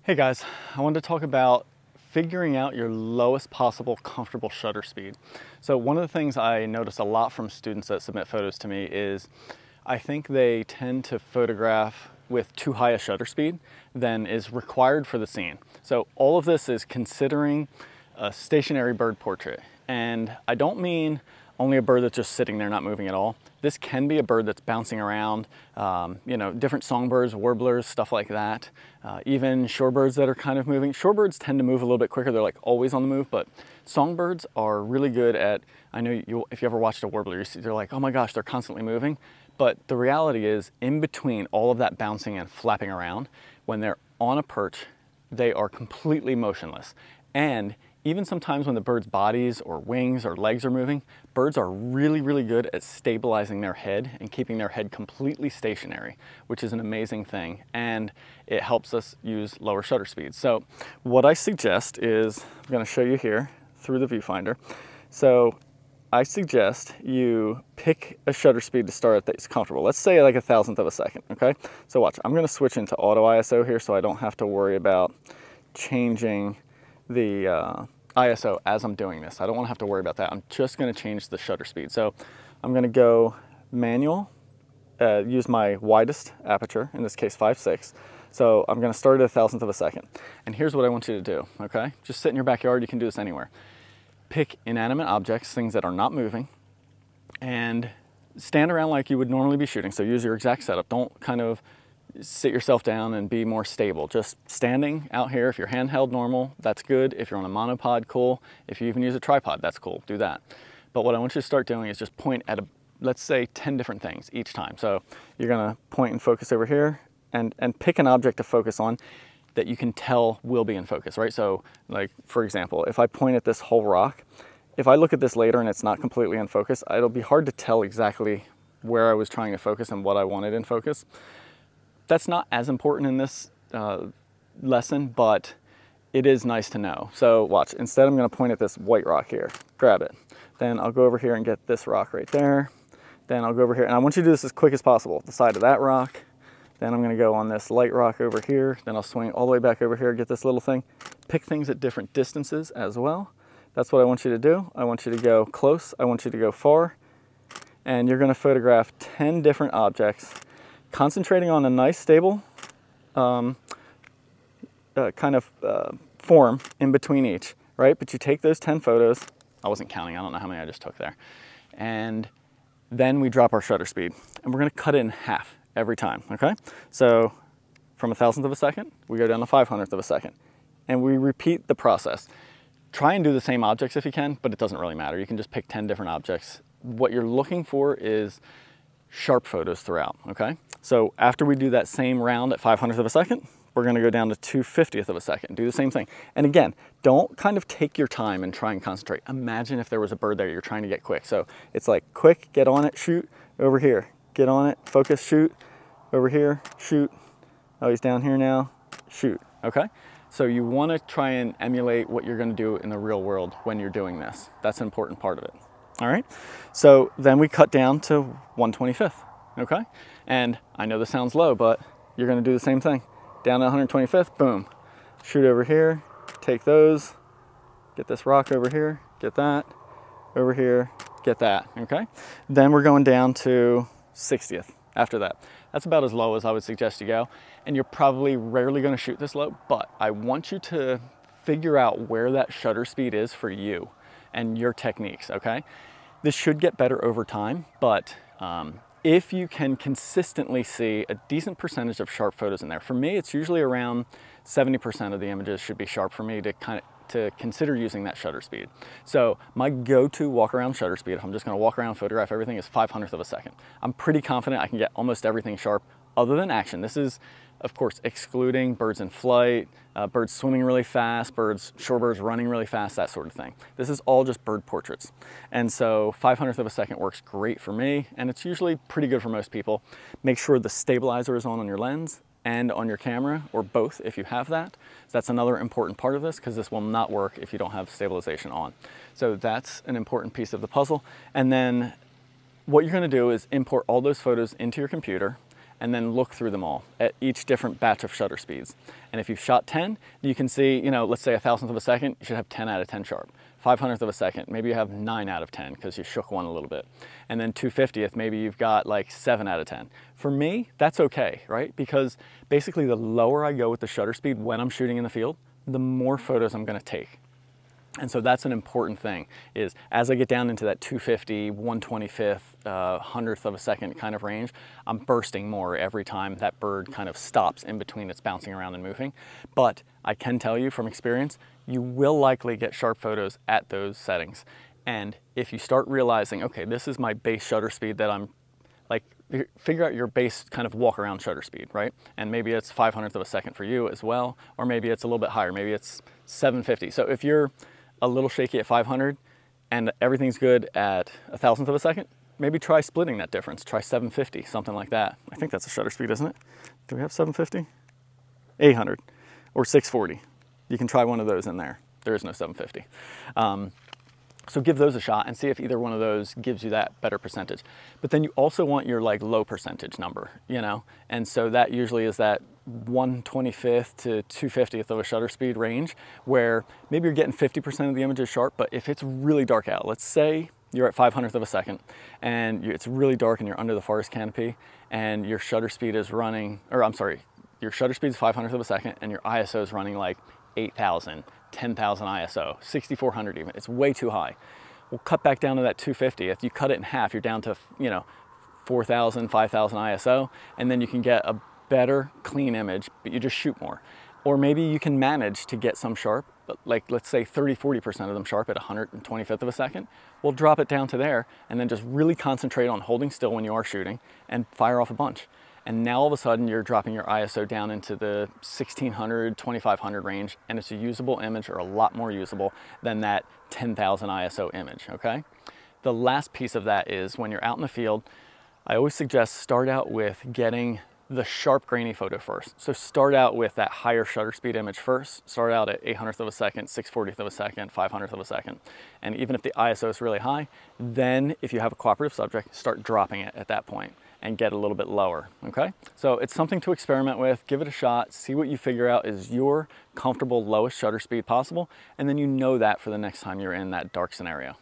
Hey guys, I wanted to talk about figuring out your lowest possible comfortable shutter speed. So one of the things I notice a lot from students that submit photos to me is I think they tend to photograph with too high a shutter speed than is required for the scene. So all of this is considering a stationary bird portrait. And I don't mean only a bird that's just sitting there not moving at all. This can be a bird that's bouncing around, different songbirds, warblers, stuff like that. Even shorebirds that are kind of moving. Shorebirds tend to move a little bit quicker. They're like always on the move, but songbirds are really good at, I know if you ever watched a warbler, they're like, oh my gosh, they're constantly moving. But the reality is, in between all of that bouncing and flapping around, when they're on a perch, they are completely motionless. And even sometimes when the bird's bodies or wings or legs are moving, birds are really, really good at stabilizing their head and keeping their head completely stationary, which is an amazing thing. And it helps us use lower shutter speeds. So what I suggest is, I'm gonna show you here through the viewfinder. So I suggest you pick a shutter speed to start at that's comfortable. Let's say like 1,000th of a second, okay? So watch, I'm gonna switch into auto ISO here so I don't have to worry about changing the ISO as I'm doing this. I don't want to have to worry about that. I'm just going to change the shutter speed. So I'm going to go manual, use my widest aperture, in this case 5.6. So I'm going to start at 1,000th of a second. And here's what I want you to do, okay? Just sit in your backyard, you can do this anywhere. Pick inanimate objects, things that are not moving, and stand around like you would normally be shooting. So use your exact setup. Don't kind of sit yourself down and be more stable. Just standing out here. If you're handheld normal, that's good. If you're on a monopod, cool. If you even use a tripod, that's cool. Do that. But what I want you to start doing is just point at, let's say 10 different things each time. So you're gonna point and focus over here and pick an object to focus on that you can tell will be in focus, right? So like, for example, if I point at this whole rock, if I look at this later and it's not completely in focus, it'll be hard to tell exactly where I was trying to focus and what I wanted in focus. That's not as important in this lesson, but it is nice to know. So watch, instead I'm gonna point at this white rock here, grab it. Then I'll go over here and get this rock right there. Then I'll go over here, and I want you to do this as quick as possible. The side of that rock. Then I'm gonna go on this light rock over here. Then I'll swing all the way back over here, get this little thing. Pick things at different distances as well. That's what I want you to do. I want you to go close, I want you to go far. And you're gonna photograph 10 different objects, concentrating on a nice stable form in between each, right? But you take those 10 photos, I wasn't counting, I don't know how many I just took there, and then we drop our shutter speed, and we're gonna cut it in half every time, okay? So from 1,000th of a second, we go down to 500th of a second, and we repeat the process. Try and do the same objects if you can, but it doesn't really matter. You can just pick 10 different objects. What you're looking for is sharp photos throughout, okay? So after we do that same round at 500th of a second, we're gonna go down to 2/50th of a second, do the same thing. And again, don't kind of take your time and try and concentrate. Imagine if there was a bird there you're trying to get quick. So it's like quick, get on it, shoot, over here, get on it, focus, shoot, over here, shoot. Oh, he's down here now, shoot, okay? So you wanna try and emulate what you're gonna do in the real world when you're doing this. That's an important part of it. All right, so then we cut down to 1/25th, okay? And I know this sounds low, but you're gonna do the same thing. Down to 125th, boom. Shoot over here, take those, get this rock over here, get that, over here, get that, okay? Then we're going down to 60th after that. That's about as low as I would suggest you go. And you're probably rarely gonna shoot this low, but I want you to figure out where that shutter speed is for you and your techniques, okay? This should get better over time, but if you can consistently see a decent percentage of sharp photos in there, for me, it's usually around 70% of the images should be sharp for me to consider using that shutter speed. So my go-to walk around shutter speed, if I'm just gonna walk around, photograph everything, is 500th of a second. I'm pretty confident I can get almost everything sharp other than action. This is, of course, excluding birds in flight, birds swimming really fast, shorebirds running really fast, that sort of thing. This is all just bird portraits. And so 500th of a second works great for me, and it's usually pretty good for most people. Make sure the stabilizer is on your lens and on your camera, or both if you have that. So that's another important part of this, because this will not work if you don't have stabilization on. So that's an important piece of the puzzle. And then what you're gonna do is import all those photos into your computer, and then look through them all at each different batch of shutter speeds. And if you've shot 10, you can see, you know, let's say 1,000th of a second, you should have 10 out of 10 sharp. 500th of a second, maybe you have 9 out of 10 because you shook one a little bit. And then 250th, maybe you've got like 7 out of 10. For me, that's okay, right? Because basically the lower I go with the shutter speed when I'm shooting in the field, the more photos I'm gonna take. And so that's an important thing, is as I get down into that 250, 125th, 100th of a second kind of range, I'm bursting more every time that bird kind of stops in between its bouncing around and moving. But I can tell you from experience, you will likely get sharp photos at those settings. And if you start realizing, okay, this is my base shutter speed that I'm like, figure out your base kind of walk around shutter speed, right? And maybe it's 500th of a second for you as well, or maybe it's a little bit higher, maybe it's 750. So if you're a little shaky at 500 and everything's good at 1,000th of a second, maybe try splitting that difference. Try 750, something like that. I think that's a shutter speed, isn't it? Do we have 750? 800 or 640. You can try one of those in there. There is no 750. So give those a shot and see if either one of those gives you that better percentage. But then you also want your like low percentage number, you know? And so that usually is that 1/25th to 2/50th of a shutter speed range, where maybe you're getting 50% of the images sharp, but if it's really dark out, let's say you're at 500th of a second and it's really dark and you're under the forest canopy and your shutter speed is running, or I'm sorry, your shutter speed is 500th of a second and your ISO is running like 8,000, 10,000 ISO, 6,400 even. It's way too high. We'll cut back down to that 250. If you cut it in half, you're down to, you know, 4,000, 5,000 ISO, and then you can get a better clean image, but you just shoot more. Or maybe you can manage to get some sharp, but like let's say 30-40% of them sharp at 125th of a second. We'll drop it down to there and then just really concentrate on holding still when you are shooting and fire off a bunch. And now all of a sudden you're dropping your ISO down into the 1600, 2500 range, and it's a usable image, or a lot more usable than that 10,000 ISO image, okay? The last piece of that is when you're out in the field, I always suggest start out with getting the sharp grainy photo first. So start out with that higher shutter speed image first. Start out at 800th of a second, 640th of a second, 500th of a second. And even if the ISO is really high, then if you have a cooperative subject, start dropping it at that point and get a little bit lower, okay? So it's something to experiment with, give it a shot, see what you figure out is your comfortable lowest shutter speed possible, and then you know that for the next time you're in that dark scenario.